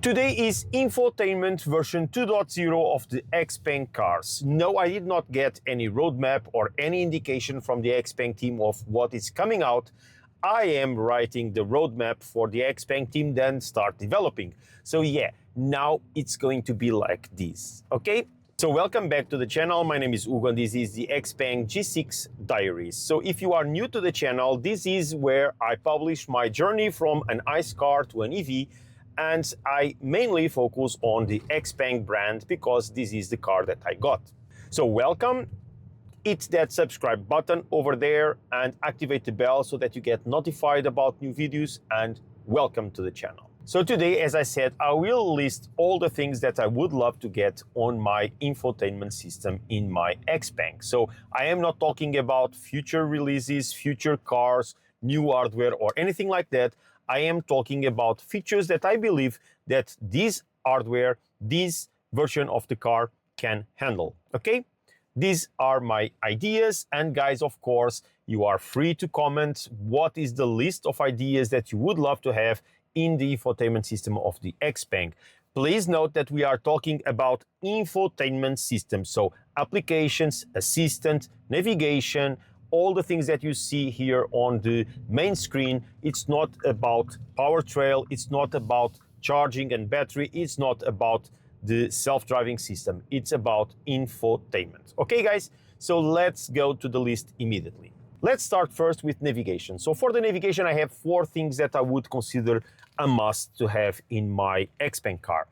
Today is infotainment version 2.0 of the Xpeng cars. No, I did not get any roadmap or any indication from the Xpeng team of what is coming out. I am writing the roadmap for the Xpeng team, then start developing. So yeah, now it's going to be like this, okay? So welcome back to the channel. My name is Ugo and this is the XPENG G6 Diaries. So if you are new to the channel, this is where I publish my journey from an ICE car to an EV, and I mainly focus on the Xpeng brand because this is the car that I got. So welcome. Hit that subscribe button over there and activate the bell so that you get notified about new videos, and welcome to the channel. So today, as I said, I will list all the things that I would love to get on my infotainment system in my Xpeng. So I am not talking about future releases, future cars, new hardware or anything like that. I am talking about features that I believe that this hardware, this version of the car can handle, okay? These are my ideas, and guys, of course, you are free to comment what is the list of ideas that you would love to have in the infotainment system of the Xpeng. Please note that we are talking about infotainment systems, so applications, assistant, navigation, all the things that you see here on the main screen. It's not about powertrail, it's not about charging and battery, it's not about the self-driving system, it's about infotainment. Okay guys, so let's go to the list immediately. Let's start first with navigation. So for the navigation, I have 4 things that I would consider a must to have in my Xpeng car.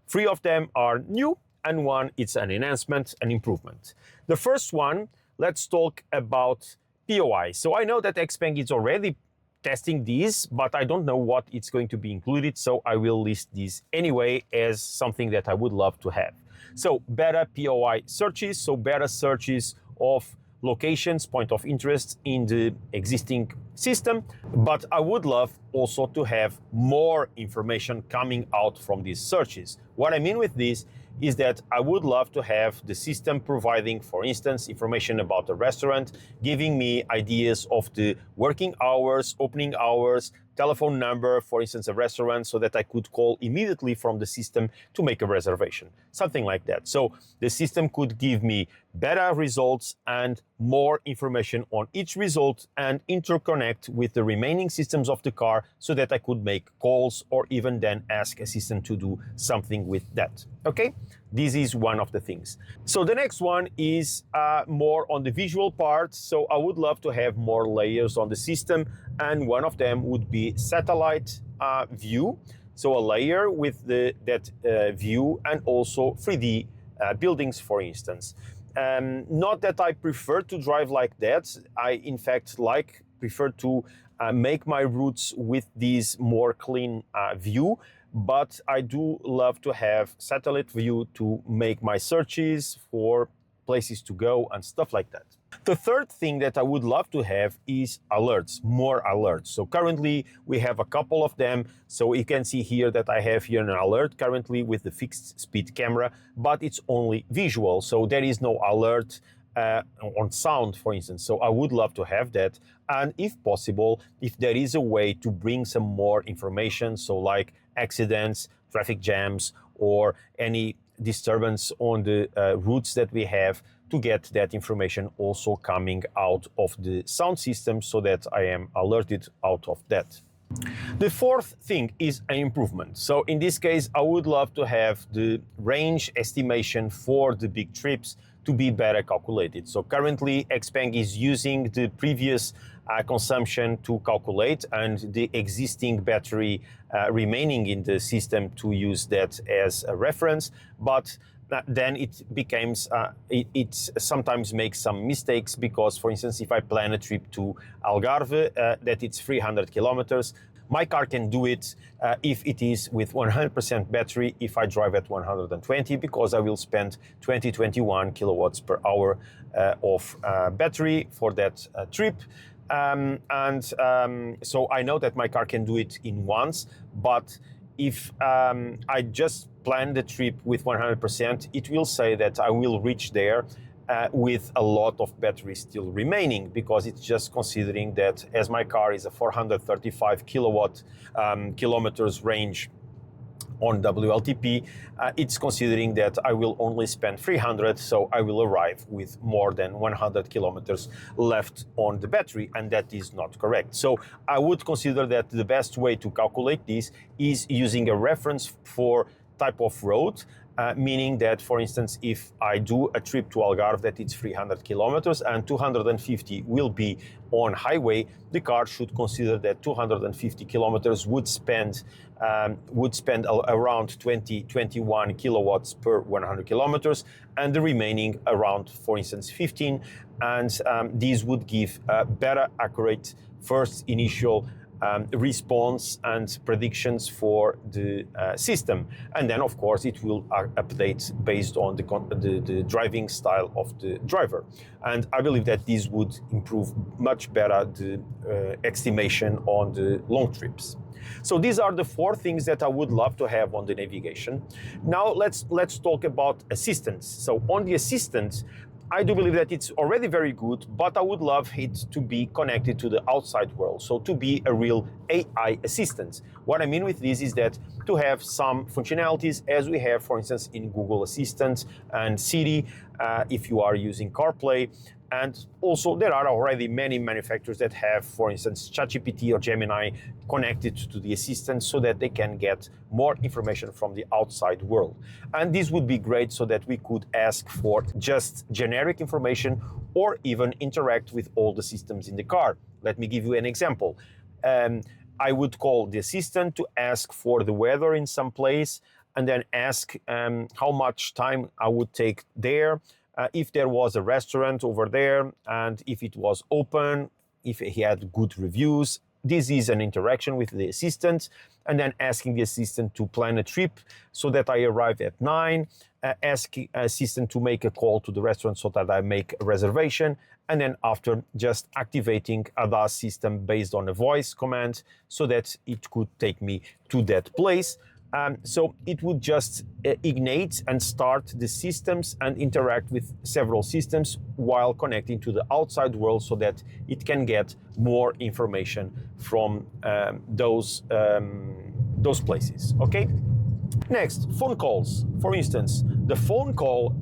3 of them are new and 1 it's an enhancement, an improvement. The first one, let's talk about POI. So I know that Xpeng is already testing these, but I don't know what it's going to be included, so I will list these anyway as something that I would love to have. So better POI searches, so better searches of locations, point of interest in the existing system, but I would love also to have more information coming out from these searches. What I mean with this is that I would love to have the system providing, for instance, information about the restaurant, giving me ideas of the working hours, opening hours, telephone number, for instance, a restaurant, so that I could call immediately from the system to make a reservation, something like that. So the system could give me better results and more information on each result and interconnect with the remaining systems of the car so that I could make calls or even then ask Assistant to do something with that. Okay, this is one of the things. So the next one is more on the visual part. So I would love to have more layers on the system, and one of them would be satellite view. So a layer with that view, and also 3D buildings, for instance. Not that I prefer to drive like that. I, in fact, prefer to make my routes with this more clean view, but I do love to have satellite view to make my searches for places to go and stuff like that. The third thing that I would love to have is alerts, more alerts. So currently we have a couple of them. So you can see here that I have here an alert currently with the fixed speed camera, but it's only visual. So there is no alert on sound, for instance. So I would love to have that. And if possible, if there is a way to bring some more information, so like accidents, traffic jams, or any disturbance on the routes that we have, to get that information also coming out of the sound system so that I am alerted out of that. The fourth thing is an improvement. So in this case, I would love to have the range estimation for the big trips to be better calculated. So currently Xpeng is using the previous consumption to calculate, and the existing battery remaining in the system to use that as a reference, but then it becomes, it sometimes makes some mistakes because, for instance, if I plan a trip to Algarve, that it's 300 kilometers, my car can do it if it is with 100% battery, if I drive at 120, because I will spend 21 kilowatts per hour of battery for that trip. So I know that my car can do it in once, but if I just plan the trip with 100%, it will say that I will reach there with a lot of battery still remaining, because it's just considering that as my car is a 435 kilometers range on WLTP, it's considering that I will only spend 300, so I will arrive with more than 100 kilometers left on the battery, and that is not correct. So I would consider that the best way to calculate this is using a reference for type of road, meaning that, for instance, if I do a trip to Algarve that it's 300 kilometers and 250 will be on highway, the car should consider that 250 kilometers would spend around 21 kilowatts per 100 kilometers, and the remaining around, for instance, 15, and these would give a better accurate first initial response and predictions for the system. And then, of course, it will update based on the driving style of the driver. And I believe that this would improve much better the estimation on the long trips. So these are the 4 things that I would love to have on the navigation. Now let's talk about assistance. So on the assistant, I do believe that it's already very good, but I would love it to be connected to the outside world, so to be a real AI assistant. What I mean with this is that to have some functionalities as we have, for instance, in Google Assistant and Siri, if you are using CarPlay. And also there are already many manufacturers that have, for instance, ChatGPT or Gemini connected to the assistant so that they can get more information from the outside world. And this would be great so that we could ask for just generic information or even interact with all the systems in the car. Let me give you an example. I would call the assistant to ask for the weather in some place and then ask how much time I would take there, if there was a restaurant over there, and if it was open, if he had good reviews. This is an interaction with the assistant, and then asking the assistant to plan a trip so that I arrive at 9, asking assistant to make a call to the restaurant so that I make a reservation, and then after just activating a DAS system based on a voice command so that it could take me to that place. So it would just ignite and start the systems and interact with several systems while connecting to the outside world so that it can get more information from those places, okay? Next, phone calls. For instance, the phone call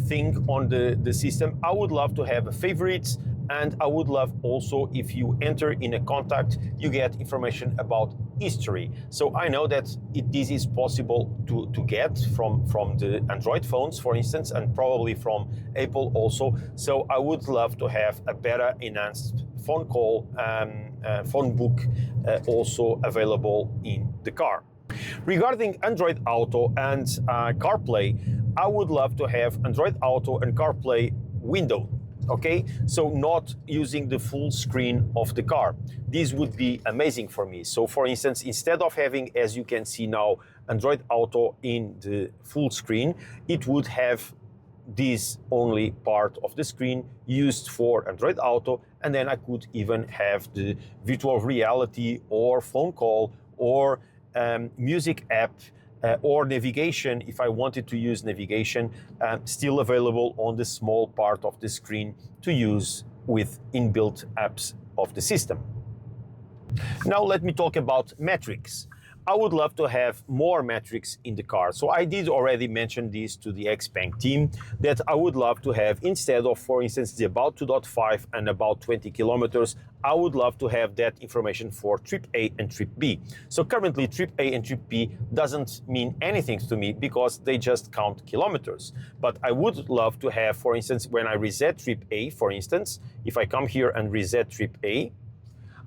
thing on the system, I would love to have a favorites, and I would love also if you enter in a contact, you get information about history. So I know that this is possible to get from the Android phones, for instance, and probably from Apple also. So I would love to have a better enhanced phone call, phone book also available in the car. Regarding Android Auto and CarPlay, I would love to have Android Auto and CarPlay window. Okay, so not using the full screen of the car. This would be amazing for me. So for instance, instead of having, as you can see now, Android Auto in the full screen, it would have this only part of the screen used for Android Auto, and then I could even have the virtual reality or phone call or music app or navigation, if I wanted to use navigation, still available on the small part of the screen to use with inbuilt apps of the system. Now let me talk about metrics. I would love to have more metrics in the car. So I did already mention this to the Xpeng team, that I would love to have, instead of, for instance, the about 2.5 and about 20 kilometers, I would love to have that information for trip A and trip B. So currently trip A and trip B doesn't mean anything to me because they just count kilometers. But I would love to have, for instance, when I reset trip A, for instance, if I come here and reset trip A,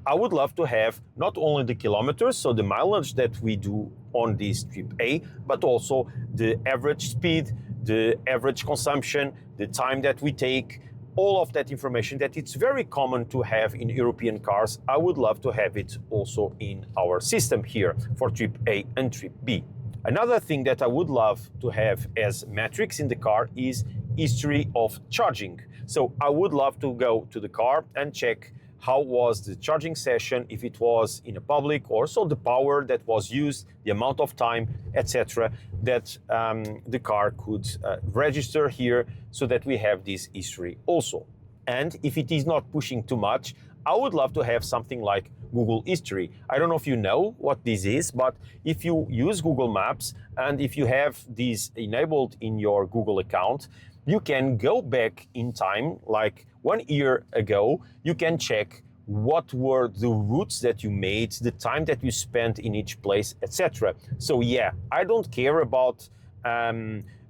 I would love to have not only the kilometers, so the mileage that we do on this trip A, but also the average speed, the average consumption, the time that we take, all of that information that it's very common to have in European cars. I would love to have it also in our system here for trip A and trip B. Another thing that I would love to have as metrics in the car is history of charging. So I would love to go to the car and check how was the charging session, if it was in a public, or so the power that was used, the amount of time, etc., that the car could register here so that we have this history also. And if it is not pushing too much, I would love to have something like Google History. I don't know if you know what this is, but if you use Google Maps and if you have this enabled in your Google account, you can go back in time, like 1 year ago. You can check what were the routes that you made, the time that you spent in each place, etc. So yeah, I don't care about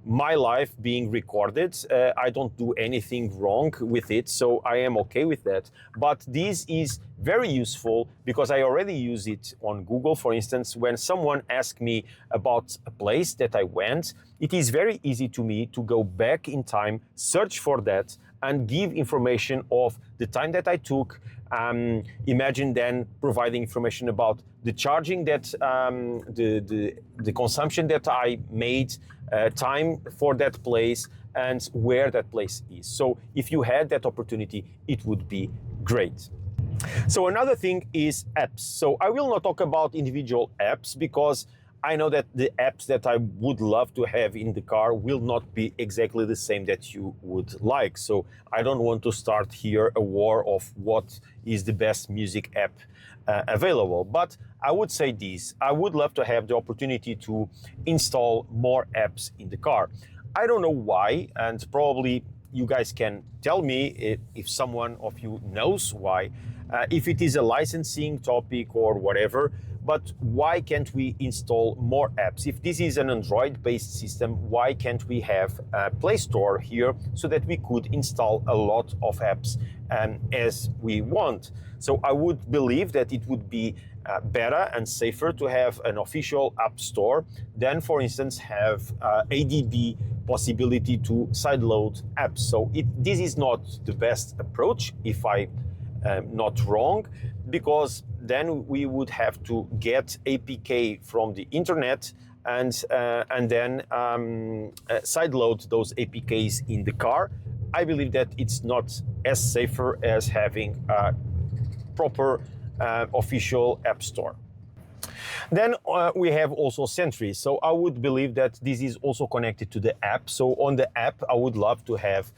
my life being recorded. I don't do anything wrong with it, so I am okay with that. But this is very useful because I already use it on Google. For instance, when someone asks me about a place that I went, it is very easy to me to go back in time, search for that, and give information of the time that I took. Imagine then providing information about the charging that the consumption that I made, time for that place, and where that place is. So if you had that opportunity, it would be great. So another thing is apps. So I will not talk about individual apps because I know that the apps that I would love to have in the car will not be exactly the same that you would like. So I don't want to start here a war of what is the best music app available. But I would say this: I would love to have the opportunity to install more apps in the car. I don't know why, and probably you guys can tell me if someone of you knows why, if it is a licensing topic or whatever. But why can't we install more apps? If this is an Android-based system, why can't we have a Play Store here so that we could install a lot of apps as we want? So I would believe that it would be better and safer to have an official app store than, for instance, have ADB possibility to sideload apps. So this is not the best approach, if I'm not wrong, because then we would have to get APK from the internet and then sideload those APKs in the car. I believe that it's not as safer as having a proper official app store. Then we have also Sentry. So I would believe that this is also connected to the app. So on the app, I would love to have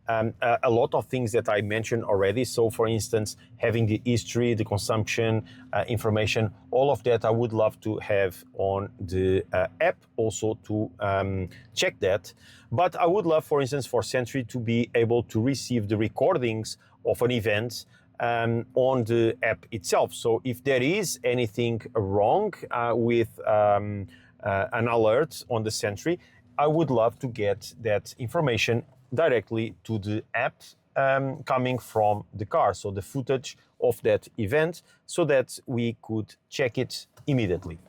a lot of things that I mentioned already. So for instance, having the history, the consumption information, all of that I would love to have on the app also to check that. But I would love, for instance, for Sentry to be able to receive the recordings of an event on the app itself. So if there is anything wrong with an alert on the Sentry, I would love to get that information directly to the app coming from the car. So the footage of that event so that we could check it immediately.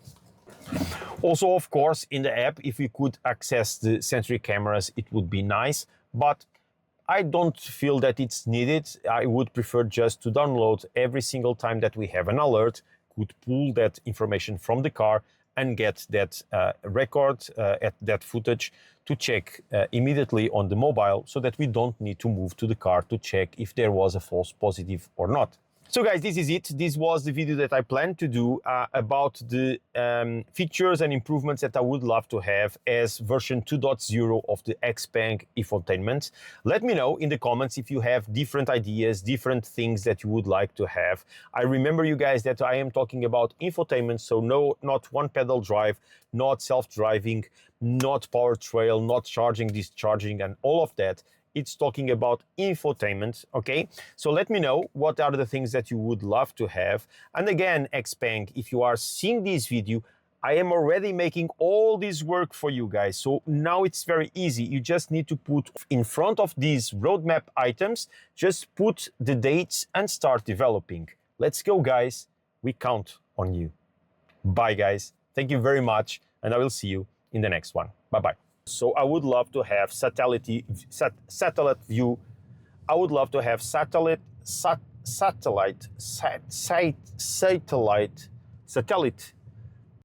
Also, of course, in the app, if we could access the Sentry cameras, it would be nice, but I don't feel that it's needed. I would prefer just to download every single time that we have an alert, could pull that information from the car and get that record, that footage to check immediately on the mobile so that we don't need to move to the car to check if there was a false positive or not. So guys, this is it. This was the video that I planned to do about the features and improvements that I would love to have as version 2.0 of the Xpeng Infotainment. Let me know in the comments if you have different ideas, different things that you would like to have. I remember you guys that I am talking about infotainment, so no, not one pedal drive, not self-driving, not power trail, not charging, discharging, and all of that. It's talking about infotainment, okay? So let me know what are the things that you would love to have. And again, Xpeng, if you are seeing this video, I am already making all this work for you guys. So now it's very easy. You just need to put in front of these roadmap items, just put the dates and start developing. Let's go, guys. We count on you. Bye, guys. Thank you very much. And I will see you in the next one. Bye-bye. So I would love to have satellite view. I would love to have satellite